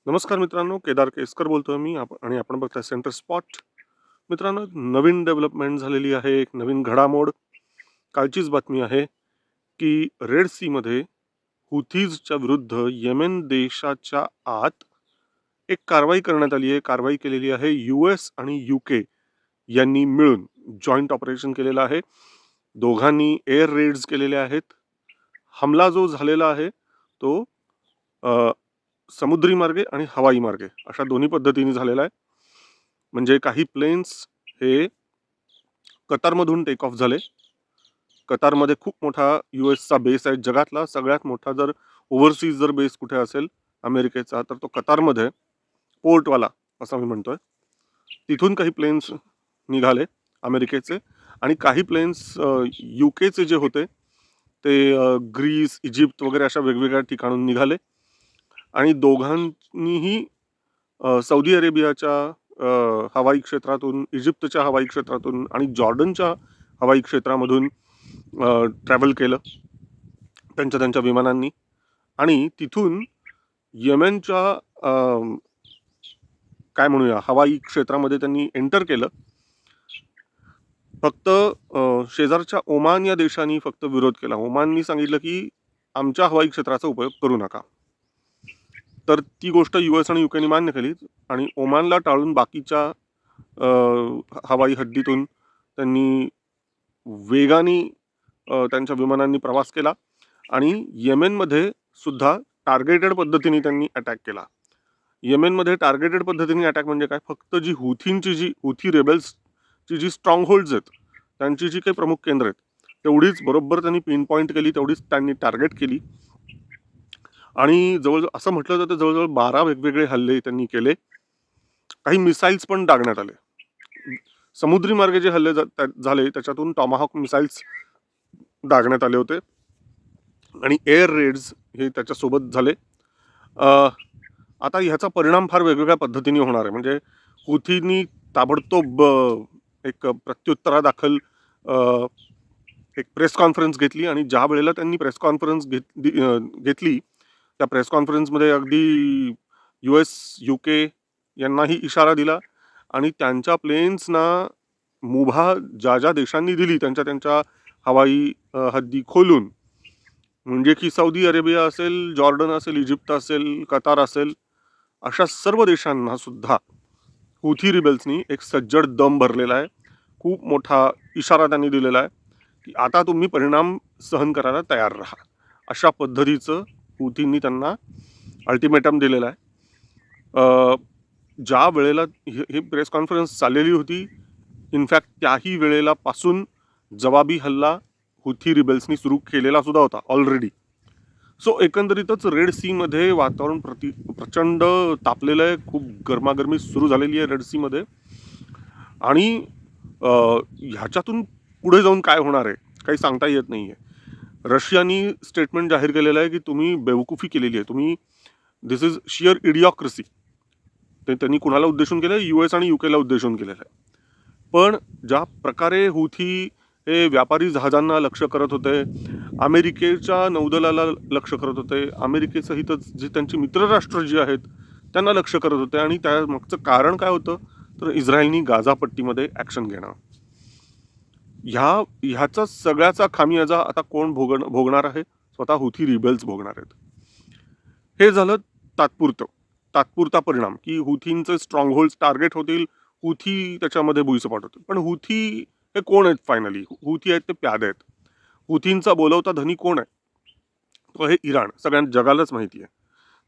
नमस्कार मित्रांनो, केदार केसकर बोलतोय मी आणि आपण बघताय सेंटर स्पॉट. मित्रांनो, एक नवीन डेव्हलपमेंट झालेली आहे, एक नवीन घडामोड. कालचीच बातमी आहे की रेड सी मध्ये हुथीजच्या विरुद्ध येमेन देशाच्या आत एक कारवाई करण्यात आली आहे. कारवाई केलेली आहे US आणि UK यांनी मिळून जॉईंट ऑपरेशन केलेलं आहे. दोघांनी एअर रेड्स केलेले आहेत. हमला जो झालेला आहे तो समुद्री मार्गे आणि हवाई मार्गे अशा दोन्ही पद्धतीने झालेला आहे. म्हणजे काही प्लेन्स हे कतारमधून टेक ऑफ झाले. कतारमध्ये खूप मोठा US चा बेस आहे. जगातला सगळ्यात मोठा जर ओव्हरसीज जर बेस कुठे असेल अमेरिकेचा, तर तो कतारमध्ये पोर्टवाला असं मी म्हणतोय. तिथून काही प्लेन्स निघाले अमेरिकेचे आणि काही प्लेन्स UKचे जे होते ते ग्रीस, इजिप्त वगैरे अशा वेगवेगळ्या ठिकाणून निघाले आणि दोघांनीही सौदी अरेबियाच्या हवाई क्षेत्रातून, इजिप्तच्या हवाई क्षेत्रातून आणि जॉर्डनच्या हवाई क्षेत्रामधून ट्रॅव्हल केलं त्यांच्या त्यांच्या विमानांनी आणि तिथून येमेनच्या काय म्हणूया हवाई क्षेत्रामध्ये त्यांनी एंटर केलं. फक्त शेजारच्या ओमान या देशाने फक्त विरोध केला. ओमाननी सांगितलं की आमच्या हवाई क्षेत्राचा उपयोग करू नका. तर ती गोष्ट US आणि UKने मान्य केली आणि ओमानला टाळून बाकीच्या हवाई हद्दीतून त्यांनी वेगाने त्यांच्या विमानांनी प्रवास केला आणि येमेनमध्ये सुद्धा टार्गेटेड पद्धतीने त्यांनी अटॅक केला. येमेनमध्ये टार्गेटेड पद्धतीने अटॅक म्हणजे काय? फक्त जी हुथी रेबल्सची जी स्ट्रॉंग होल्ड्स आहेत, त्यांची जी काही प्रमुख केंद्र आहेत तेवढीच बरोबर त्यांनी पिन पॉईंट केली, तेवढीच त्यांनी टार्गेट केली आणि जवळजवळ असं म्हटलं जातं जवळजवळ 12 वेगवेगळे हल्ले त्यांनी केले. काही मिसाईल्स पण डागण्यात आले. समुद्री मार्गे जे हल्ले झाले त्याच्यातून टॉमाहॉक मिसाईल्स डागण्यात आले होते आणि एअर रेड्स हे त्याच्यासोबत झाले. आता ह्याचा परिणाम फार वेगवेगळ्या पद्धतीने होणार आहे. म्हणजे हुथींनी ताबडतोब एक प्रत्युत्तरादाखल एक प्रेस कॉन्फरन्स घेतली आणि ज्या वेळेला त्यांनी प्रेस कॉन्फरन्स घेतली त्या प्रेस कॉन्फरन्समध्ये अगदी US, UK यांनाही इशारा दिला आणि त्यांच्या प्लेन्सना मुभा ज्या ज्या देशांनी दिली त्यांच्या त्यांच्या हवाई हद्दी खोलून, म्हणजे की सौदी अरेबिया असेल, जॉर्डन असेल, इजिप्त असेल, कतार असेल, अशा सर्व देशांना सुद्धा हुथी रिबेल्सनी एक सज्जड दम भरलेला आहे. खूप मोठा इशारा त्यांनी दिलेला आहे की आता तुम्ही परिणाम सहन करायला तयार राहा. अशा पद्धतीचं हुथींनी त्यांना अल्टिमेटम दिलेला आहे. ज्या वेळेला ही प्रेस कॉन्फरन्स चाललेली होती, इनफॅक्ट त्याही वेळेला पासून जवाबी हल्ला हुथी रिबेल्सनी सुरू केलेला सुद्धा होता ऑलरेडी. सो एकंदरीतच रेड सीमध्ये वातावरण प्रचंड तापलेलं आहे. खूप गरमागरमी सुरू झालेली आहे रेड सीमध्ये आणि ह्याच्यातून पुढे जाऊन काय होणार आहे काही सांगता येत नाही आहे. रशियानी स्टेटमेंट जाहीर केलेलं आहे की तुम्ही बेवकूफी केलेली आहे, तुम्ही दिस इज शियर इडिओक्रेसी. ते त्यांनी कुणाला उद्देशून केलं? US आणि UKला उद्देशून केलेलं आहे. पण ज्या प्रकारे हुथी हे व्यापारी जहाजांना लक्ष करत होते, अमेरिकेच्या नौदलाला लक्ष करत होते, अमेरिकेसहितच जे त्यांची मित्रराष्ट्र जी आहेत त्यांना लक्ष करत होते आणि त्या मागचं कारण काय होतं? तर इस्रायलनी गाझा पट्टीमध्ये ॲक्शन घेणं. ह्याचा सगळ्याचा खामियाजा आता कोण भोगणार आहे? स्वतः हुथी रिबेल्स भोगणार आहेत. हे झालं तात्पुरता परिणाम की हुथींचे स्ट्रॉंग होल्ड टार्गेट होतील, हुथी त्याच्यामध्ये भुईसपाट होतील. पण हुथी हे कोण आहेत? फायनली हुथी आहेत ते प्यादे आहेत. हुथींचा बोलवता धनी कोण आहे? तो हे इराण. सगळ्या जगालाच माहिती आहे.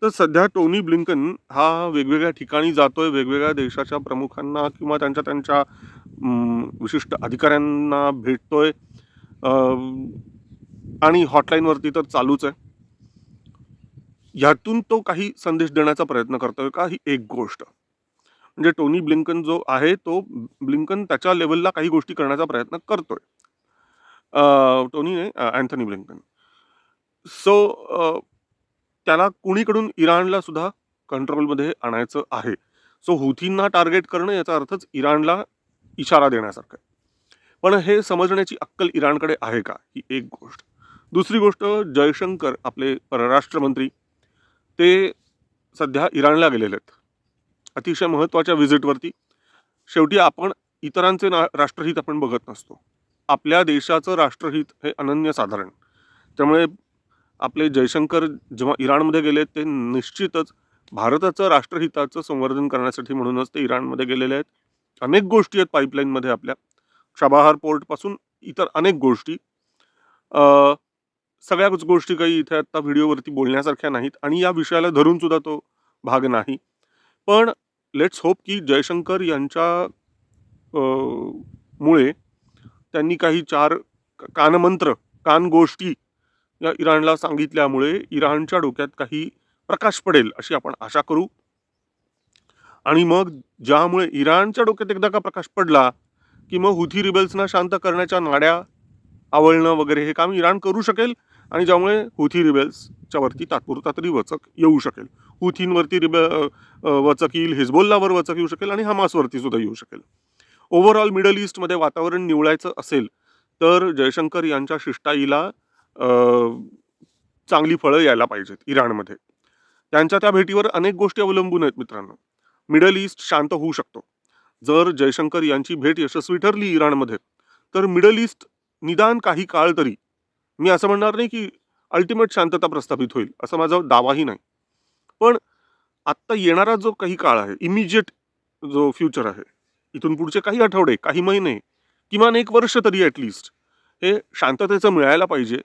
तर सध्या टोनी ब्लिंकन हा वेगवेगळ्या ठिकाणी जातोय, वेगवेगळ्या देशाच्या प्रमुखांना किंवा त्यांच्या त्यांच्या विशिष्ट अधिकाऱ्यांना भेटतोय आणि हॉटलाईनवरती तर चालूच आहे. ह्यातून तो काही संदेश देण्याचा प्रयत्न करतोय का? ही एक गोष्ट. म्हणजे टोनी ब्लिंकन जो आहे तो ब्लिंकन त्याच्या लेवलला काही गोष्टी करण्याचा प्रयत्न करतोय. Anthony Blinken. सो त्याला कुणीकडून इराणला सुद्धा कंट्रोलमध्ये आणायचं आहे. सो हुथींना टार्गेट करणं याचा अर्थच इराणला इशारा देण्यासारखं आहे. पण हे समजण्याची अक्कल इराणकडे आहे का? ही एक गोष्ट. दुसरी गोष्ट, जयशंकर आपले परराष्ट्र मंत्री ते सध्या इराणला गेलेले आहेत अतिशय महत्त्वाच्या व्हिजिटवरती. शेवटी आपण इतरांचे राष्ट्रहित आपण बघत नसतो. आपल्या देशाचं राष्ट्रहित हे अनन्यसाधारण. त्यामुळे आपले जयशंकर जेव्हा इराणमध्ये गेले ते निश्चितच भारताचं राष्ट्रहिताचं संवर्धन करण्यासाठी म्हणूनच ते इराणमध्ये गेलेले आहेत. अनेक गोष्टी आहेत पाईपलाईनमध्ये आपल्या, चाबाहार पोर्टपासून इतर अनेक गोष्टी. सगळ्याच गोष्टी काही इथे आता व्हिडिओवरती बोलण्यासारख्या नाहीत आणि या विषयाला धरून सुद्धा तो भाग नाही. पण लेट्स होप की जयशंकर यांच्या मुळे त्यांनी काही 4 कानमंत्र, कानगोष्टी या इराणला सांगितल्यामुळे इराणच्या डोक्यात काही प्रकाश पडेल अशी आपण आशा करू. आणि मग ज्यामुळे इराणच्या डोक्यात एकदा का प्रकाश पडला की मग हुथी रिबेल्सना शांत करण्याच्या नाड्या आवळणं वगैरे हे काम इराण करू शकेल आणि ज्यामुळे हुथी रिबेल्सच्या वरती तात्पुरता तरी वचक येऊ शकेल. हुथींवरती वचक येईल, हिजबोल्लावर वचक येऊ शकेल आणि हमासवरती सुद्धा येऊ शकेल. ओव्हरऑल मिडल ईस्टमध्ये वातावरण निवळायचं असेल तर जयशंकर यांच्या शिष्टाईला चांगली फळं यायला पाहिजेत इराणमध्ये. त्यांच्या त्या भेटीवर अनेक गोष्टी अवलंबून आहेत मित्रांनो. मिडल ईस्ट शांत होऊ शकतो जर जयशंकर यांची भेट यशस्वी ठरली इराणमध्ये, तर मिडल ईस्ट निदान काही काळ तरी, मी असं म्हणणार नाही की अल्टिमेट शांतता प्रस्थापित होईल असं माझा दावाही नाही, पण आत्ता येणारा जो काही काळ आहे, इमिजिएट जो फ्युचर आहे, इथून पुढचे काही आठवडे, काही महिने, किमान 1 वर्ष तरी ॲटलिस्ट हे शांततेचं मिळायला पाहिजे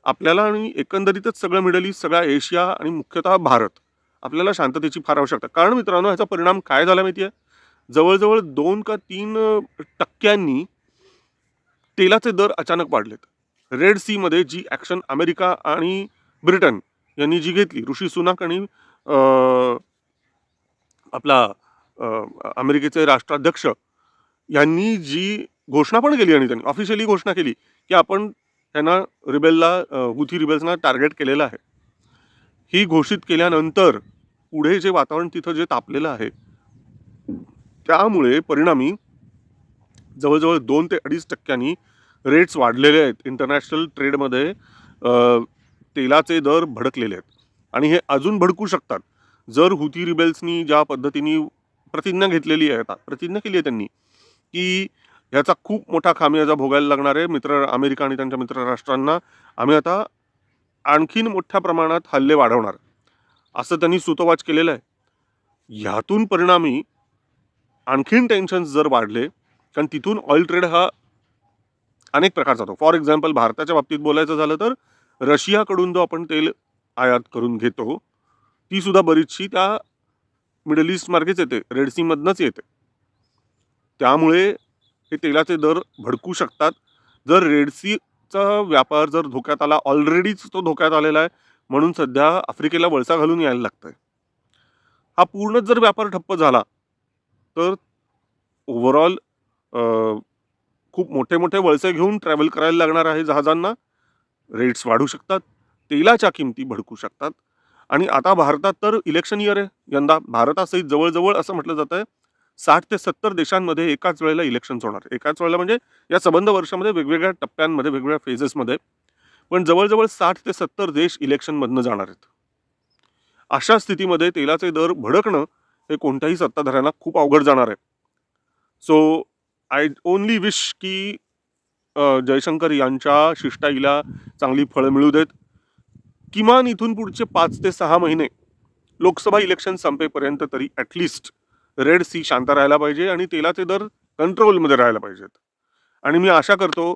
आपल्याला आणि एकंदरीतच सगळं मिडल ईस्ट, सगळा एशिया आणि मुख्यतः भारत, आपल्याला शांततेची फार आवश्यकता. कारण मित्रांनो ह्याचा परिणाम काय झाला माहिती आहे? जवळजवळ 2 का 3% तेलाचे दर अचानक वाढलेत. रेड सीमध्ये जी ॲक्शन अमेरिका आणि ब्रिटन यांनी जी घेतली, ऋषी सुनाक आणि आपला अमेरिकेचे राष्ट्राध्यक्ष यांनी जी घोषणा पण केली आणि त्यांनी ऑफिशियली घोषणा केली की आपण त्यांना हुथी रिबेल्सना टार्गेट केलेलं आहे. ही घोषित केल्यानंतर पुढे जे वातावरण तिथं जे तापलेलं आहे त्यामुळे परिणामी जवळजवळ 2 ते 2.5% रेट्स वाढलेले आहेत. इंटरनॅशनल ट्रेडमध्ये तेलाचे दर भडकलेले आहेत आणि हे अजून भडकू शकतात जर हुथी रिबेल्सनी ज्या पद्धतीने प्रतिज्ञा घेतलेली आहे, प्रतिज्ञा केली आहे त्यांनी की ह्याचा खूप मोठा खामियाजा भोगायला लागणार आहे अमेरिका आणि त्यांच्या मित्र राष्ट्रांना. आम्ही आता आणखीन मोठ्या प्रमाणात हल्ले वाढवणार असं त्यांनी सूतोवाच केलेलं आहे. ह्यातून परिणामी आणखीन टेन्शन्स जर वाढले, कारण तिथून ऑइल ट्रेड हा अनेक प्रकारचा होतो. फॉर एक्झाम्पल भारताच्या बाबतीत बोलायचं झालं तर रशियाकडून जो आपण तेल आयात करून घेतो ती सुद्धा बरीचशी त्या मिडल ईस्ट मार्गेच येते, रेड सीमधनंच येते. त्यामुळे हे तेलाचे दर भडकू शकतात जर रेड सीचा व्यापार जर धोक्यात आला. ऑलरेडीच तो धोक्यात आलेला आहे म्हणून सध्या आफ्रिकेला वळसा घालून यायला लागतंय. हा पूर्णच जर व्यापार ठप्प झाला तर ओव्हरऑल खूप मोठे मोठे वळसे घेऊन ट्रॅव्हल करायला लागणार आहे जहाजांना. रेट्स वाढू शकतात, तेलाच्या किमती भडकू शकतात. आणि आता भारतात तर इलेक्शन इयर आहे यंदा. भारतासहित जवळजवळ असं म्हटलं जात आहे 60 ते 70 देशांमध्ये एकाच वेळेला इलेक्शन्स होणार. एकाच वेळेला म्हणजे या संबंध वर्षामध्ये वेगवेगळ्या टप्प्यांमध्ये, वेगवेगळ्या फेजेसमध्ये, पण जवळजवळ 60 ते 70 देश इलेक्शनमधनं जाणार आहेत. अशा स्थितीमध्ये तेलाचे दर भडकणं हे कोणत्याही सत्ताधाऱ्यांना खूप अवघड जाणार आहे. सो आय ओनली विश की जयशंकर यांच्या शिष्टाईला चांगली फळं मिळू देत. किमान इथून पुढचे 5 ते 6 महिने लोकसभा इलेक्शन संपेपर्यंत तरी ॲटलिस्ट रेड सी शांत राहायला पाहिजे आणि तेलाचे दर कंट्रोलमध्ये राहायला पाहिजेत. आणि मी आशा करतो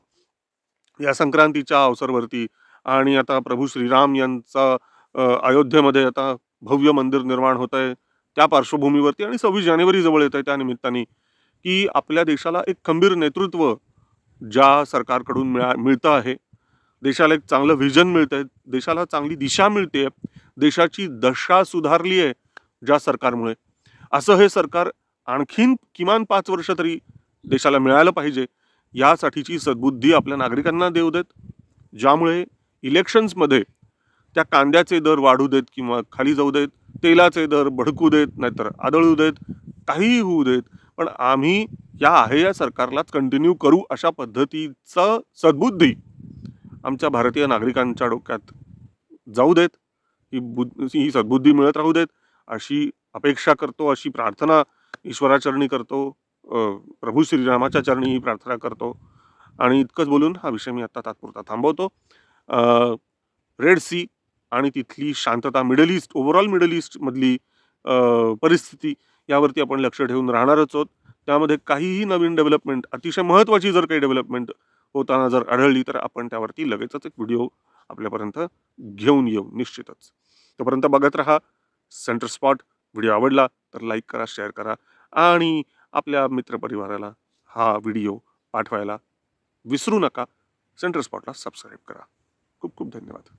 या संक्रांतीच्या अवसरवरती आणि आता प्रभू श्रीराम यांचा अयोध्येमध्ये आता भव्य मंदिर निर्माण होत आहे त्या पार्श्वभूमीवरती आणि 26 जानेवारी जवळ येत आहे त्या निमित्ताने की आपल्या देशाला एक खंबीर नेतृत्व ज्या सरकारकडून मिळतं आहे, देशाला एक चांगलं व्हिजन मिळतं आहे, देशाला चांगली दिशा मिळते, देशाची दशा सुधारली आहे ज्या सरकारमुळे, असं हे सरकार आणखीन किमान 5 वर्ष तरी देशाला मिळालं पाहिजे. यासाठीची सद्बुद्धी आपल्या नागरिकांना देऊ देत, ज्यामुळे इलेक्शन्समध्ये त्या कांद्याचे दर वाढू देत किंवा खाली जाऊ देत, तेलाचे दर भडकू देत, नाहीतर आदळू देत, काहीही होऊ देत, पण आम्ही या सरकारलाच कंटिन्यू करू अशा पद्धतीचं सद्बुद्धी आमच्या भारतीय नागरिकांच्या डोक्यात जाऊ देत. ही सद्बुद्धी मिळत राहू देत अशी अपेक्षा करतो, अशी प्रार्थना ईश्वराचरणी करतो, प्रभू श्रीरामाच्या चरणी ही प्रार्थना करतो. आणि इतकंच बोलून हा विषय मी आता तात्पुरता थांबवतो. रेड सी आणि तिथली शांतता, मिडल ईस्ट, ओव्हरऑल मिडल ईस्टमधली परिस्थिती यावरती आपण लक्ष ठेवून राहणारच आहोत. त्यामध्ये काहीही नवीन डेव्हलपमेंट, अतिशय महत्त्वाची जर काही डेव्हलपमेंट होताना जर आढळली तर आपण त्यावरती लगेचच एक व्हिडिओ आपल्यापर्यंत घेऊन येऊ निश्चितच. तोपर्यंत बघत राहा सेंटर स्पॉट. व्हिडिओ आवडला तर लाईक करा, शेअर करा आणि आपल्या मित्रपरिवाराला हा व्हिडिओ पाठवायला विसरू नका. सेंटर स्पॉटला सबस्क्राईब करा. खूप खूप धन्यवाद.